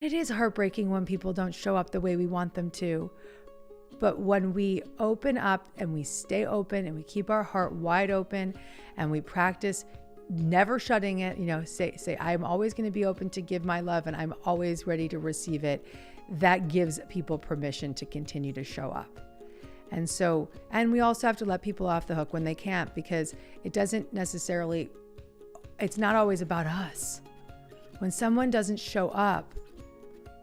It is heartbreaking when people don't show up the way we want them to. But when we open up and we stay open and we keep our heart wide open and we practice never shutting it, say, I'm always going to be open to give my love and I'm always ready to receive it. That gives people permission to continue to show up. And we also have to let people off the hook when they can't, because it's not always about us. When someone doesn't show up,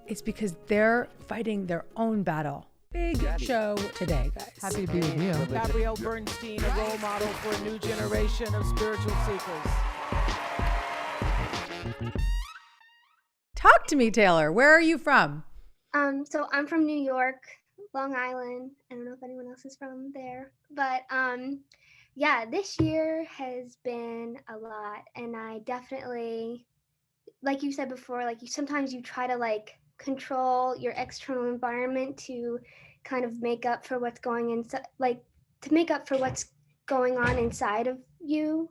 it's because they're fighting their own battle. Big show today, guys. Happy to be with you. Gabrielle Bernstein, a role model for a new generation of spiritual seekers. Talk to me, Taylor. Where are you from? So I'm from New York, Long Island. I don't know if anyone else is from there, but yeah, this year has been a lot, and I definitely, like you said before, sometimes you try to control your external environment to kind of make up for what's going on inside of you.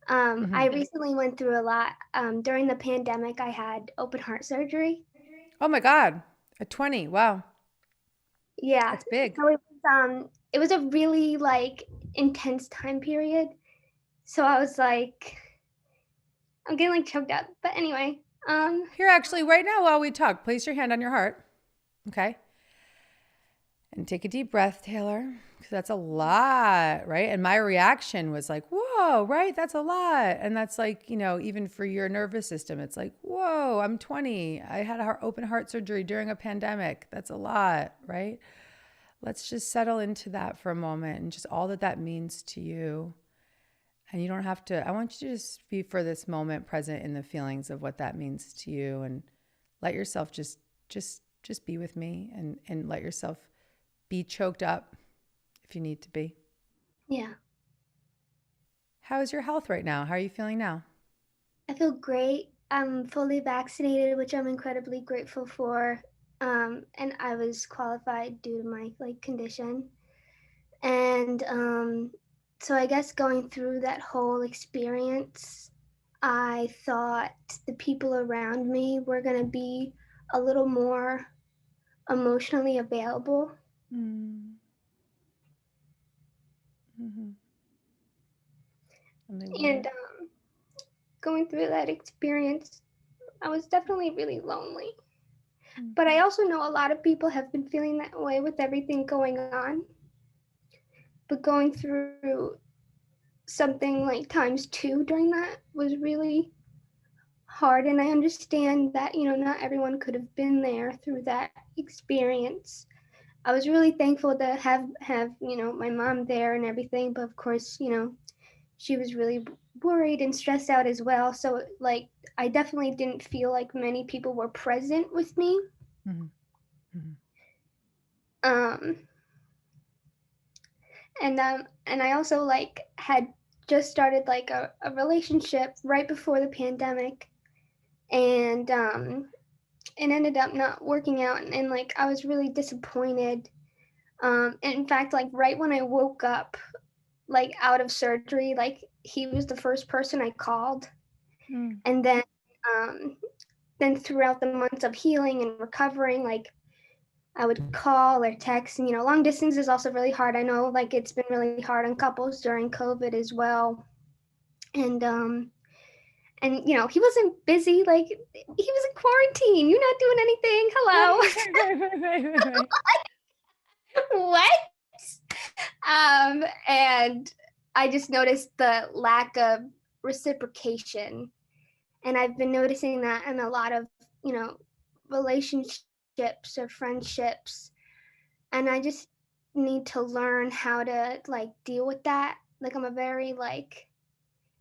I recently went through a lot. During the pandemic, I had open heart surgery. Oh my God, at 20, wow. Yeah. That's big. So it was a really intense time period. So I was I'm getting choked up. But anyway, Here, actually, right now while we talk, place your hand on your heart. Okay. And take a deep breath, Taylor, because that's a lot, right? And my reaction was whoa, right? That's a lot. And that's even for your nervous system, it's whoa, I'm 20. I had open heart surgery during a pandemic. That's a lot, right? Let's just settle into that for a moment and just all that means to you. And you don't have to, I want you to just be for this moment present in the feelings of what that means to you, and let yourself just be with me and let yourself be choked up if you need to be. Yeah. How is your health right now? How are you feeling now? I feel great. I'm fully vaccinated, which I'm incredibly grateful for. And I was qualified due to my condition. And so I guess going through that whole experience, I thought the people around me were going to be a little more emotionally available. Mm-hmm. And going through that experience, I was definitely really lonely. Mm-hmm. But I also know a lot of people have been feeling that way with everything going on. But going through something times 2 during that was really hard. And I understand that, not everyone could have been there through that experience. I was really thankful to have my mom there and everything. But of course, she was really worried and stressed out as well. So I definitely didn't feel like many people were present with me. Mm-hmm. Mm-hmm. And I also had just started a relationship right before the pandemic, and it ended up not working out, and I was really disappointed. And in fact, right when I woke up out of surgery, he was the first person I called. And then throughout the months of healing and recovering, I would call or text, and long distance is also really hard. I know it's been really hard on couples during COVID as well. And he wasn't busy, he was in quarantine. You're not doing anything. Hello. What? And I just noticed the lack of reciprocation. And I've been noticing that in a lot of, relationships or friendships. And I just need to learn how to deal with that. I'm a very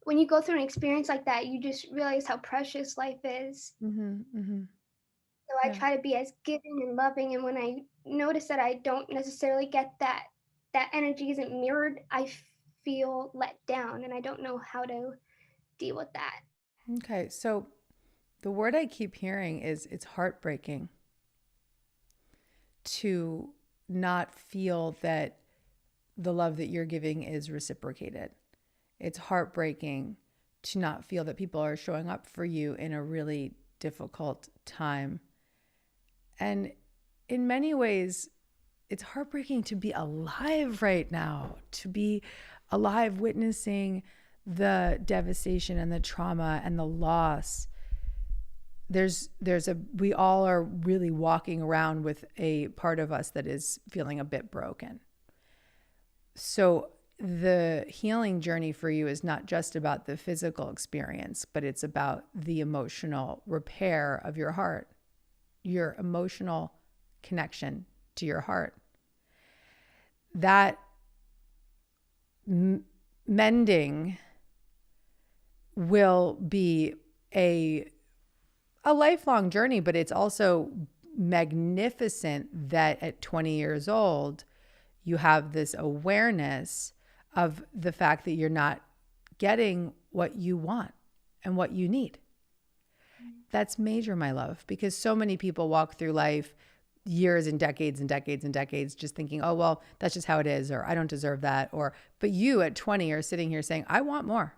when you go through an experience like that, you just realize how precious life is. Mm-hmm, mm-hmm. So I try to be as giving and loving. And when I notice that I don't necessarily get that energy isn't mirrored, I feel let down, and I don't know how to deal with that. Okay, so the word I keep hearing is it's heartbreaking to not feel that the love that you're giving is reciprocated. It's heartbreaking to not feel that people are showing up for you in a really difficult time. And in many ways, it's heartbreaking to be alive right now, to be alive witnessing the devastation and the trauma and the loss. We all are really walking around with a part of us that is feeling a bit broken. So the healing journey for you is not just about the physical experience, but it's about the emotional repair of your heart, your emotional connection to your heart. That mending will be a lifelong journey, but it's also magnificent that at 20 years old, you have this awareness of the fact that you're not getting what you want and what you need. That's major, my love, because so many people walk through life years and decades and decades and decades just thinking, oh, well, that's just how it is, or I don't deserve that. But you at 20 are sitting here saying, I want more.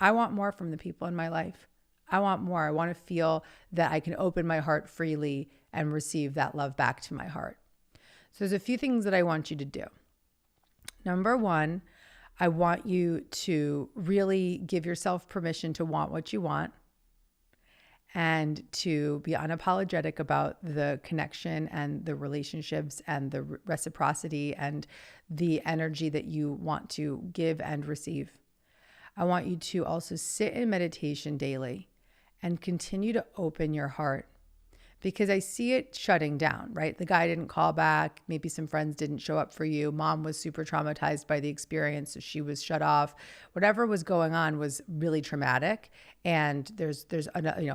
I want more from the people in my life. I want more. I want to feel that I can open my heart freely and receive that love back to my heart. So there's a few things that I want you to do. Number one, I want you to really give yourself permission to want what you want and to be unapologetic about the connection and the relationships and the reciprocity and the energy that you want to give and receive. I want you to also sit in meditation daily and continue to open your heart, because I see it shutting down, right? The guy didn't call back. Maybe some friends didn't show up for you. Mom was super traumatized by the experience, so she was shut off. Whatever was going on was really traumatic. And there's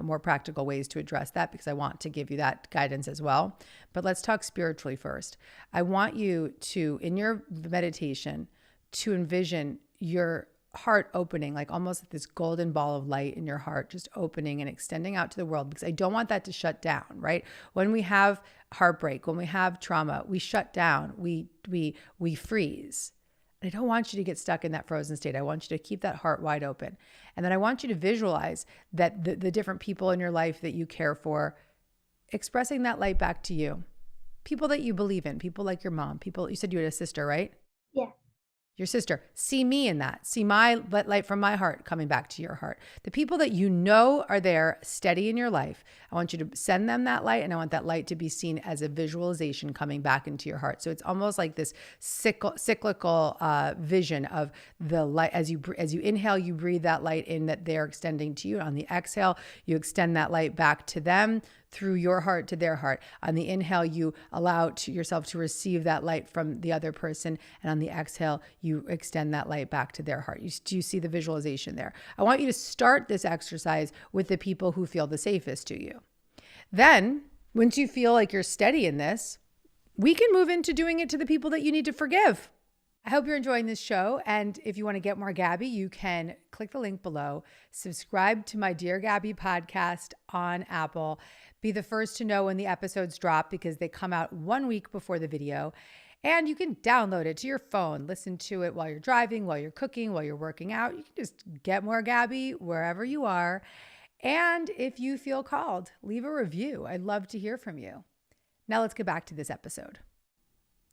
more practical ways to address that, because I want to give you that guidance as well. But let's talk spiritually first. I want you to, in your meditation, to envision your heart opening, like almost like this golden ball of light in your heart, just opening and extending out to the world, because I don't want that to shut down, right? When we have heartbreak, when we have trauma, we shut down, we freeze. And I don't want you to get stuck in that frozen state. I want you to keep that heart wide open. And then I want you to visualize that the different people in your life that you care for, expressing that light back to you. People that you believe in, people like your mom, you said you had a sister, right? Yeah. Your sister, see me in that. See my light from my heart coming back to your heart. The people that you know are there steady in your life, I want you to send them that light, and I want that light to be seen as a visualization coming back into your heart. So it's almost like this cyclical vision of the light. As you inhale, you breathe that light in that they're extending to you. On the exhale, you extend that light back to them through your heart to their heart. On the inhale, you allow yourself to receive that light from the other person. And on the exhale, you extend that light back to their heart. Do you see the visualization there? I want you to start this exercise with the people who feel the safest to you. Then, once you feel like you're steady in this, we can move into doing it to the people that you need to forgive. I hope you're enjoying this show. And if you want to get more Gabby, you can click the link below, subscribe to my Dear Gabby podcast on Apple. Be the first to know when the episodes drop, because they come out 1 week before the video. And you can download it to your phone, listen to it while you're driving, while you're cooking, while you're working out. You can just get more Gabby wherever you are. And if you feel called, leave a review. I'd love to hear from you. Now let's get back to this episode.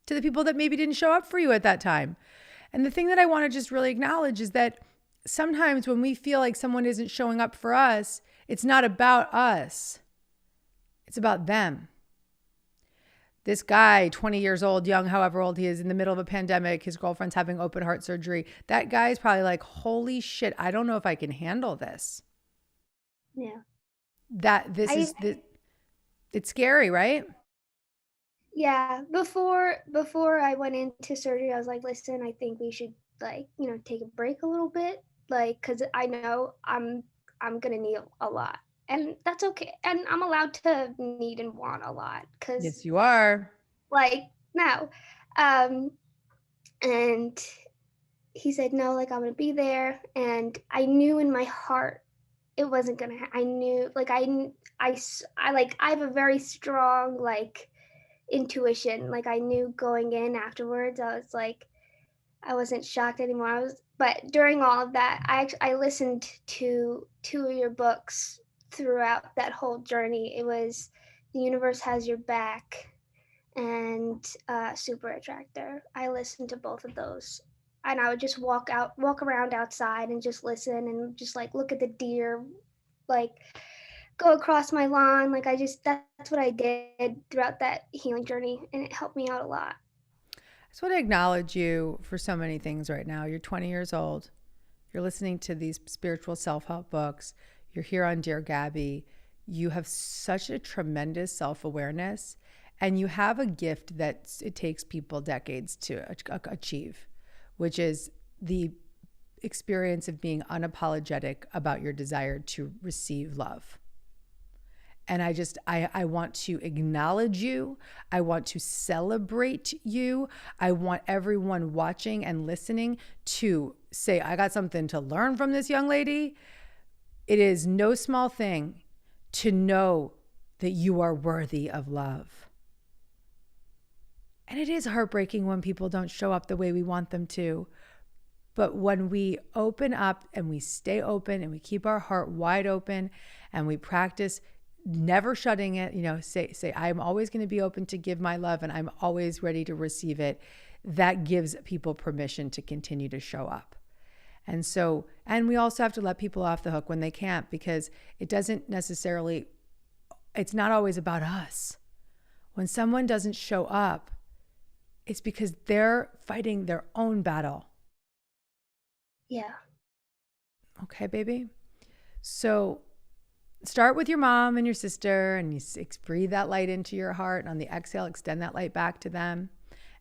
To the people that maybe didn't show up for you at that time. And the thing that I want to just really acknowledge is that sometimes when we feel like someone isn't showing up for us, it's not about us. It's about them. This guy, 20 years old, young, however old he is, in the middle of a pandemic, his girlfriend's having open heart surgery. That guy is probably like, holy shit, I don't know if I can handle this. Yeah. It's scary, right? Yeah. Before I went into surgery, I was like, listen, I think we should take a break a little bit, cause I know I'm going to need a lot, and that's okay. And I'm allowed to need and want a lot, cause yes, you are. No. And he said, no, I'm going to be there. And I knew in my heart it wasn't going to, I knew, I have a very strong, intuition. I knew going in afterwards, I was I wasn't shocked anymore. But during all of that, I listened to 2 of your books throughout that whole journey. It was The Universe Has Your Back, and Super Attractor. I listened to both of those, and I would just walk around outside and just listen and just like look at the deer, like go across my lawn. Like that's what I did throughout that healing journey, and it helped me out a lot. I just want to acknowledge you for so many things right now. You're 20 years old. You're listening to these spiritual self-help books. You're here on Dear Gabby. You have such a tremendous self-awareness, and you have a gift that it takes people decades to achieve, which is the experience of being unapologetic about your desire to receive love. And I want to acknowledge you. I want to celebrate you. I want everyone watching and listening to say, I got something to learn from this young lady. It is no small thing to know that you are worthy of love. And it is heartbreaking when people don't show up the way we want them to. But when we open up and we stay open and we keep our heart wide open and we practice never shutting it, say, I'm always going to be open to give my love and I'm always ready to receive it. That gives people permission to continue to show up. And we also have to let people off the hook when they can't, because it's not always about us. When someone doesn't show up, it's because they're fighting their own battle. Yeah. Okay, baby. So start with your mom and your sister, and you breathe that light into your heart. And on the exhale, extend that light back to them,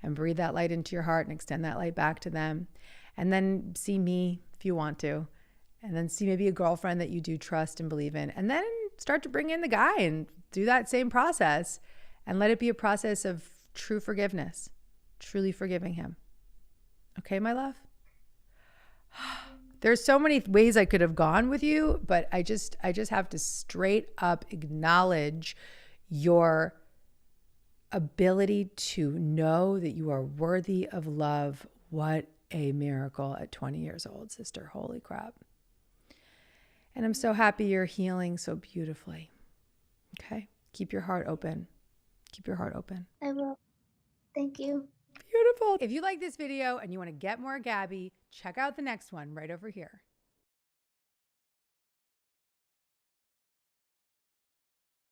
and breathe that light into your heart and extend that light back to them. And then see me if you want to, and then see maybe a girlfriend that you do trust and believe in, and then start to bring in the guy and do that same process, and let it be a process of true forgiveness, truly forgiving him. Okay, my love? There's so many ways I could have gone with you, but I just have to straight up acknowledge your ability to know that you are worthy of love. What a miracle at 20 years old, sister. Holy crap. And I'm so happy you're healing so beautifully. Okay? Keep your heart open. Keep your heart open. I will. Thank you. Beautiful. If you like this video and you want to get more Gabby, check out the next one right over here.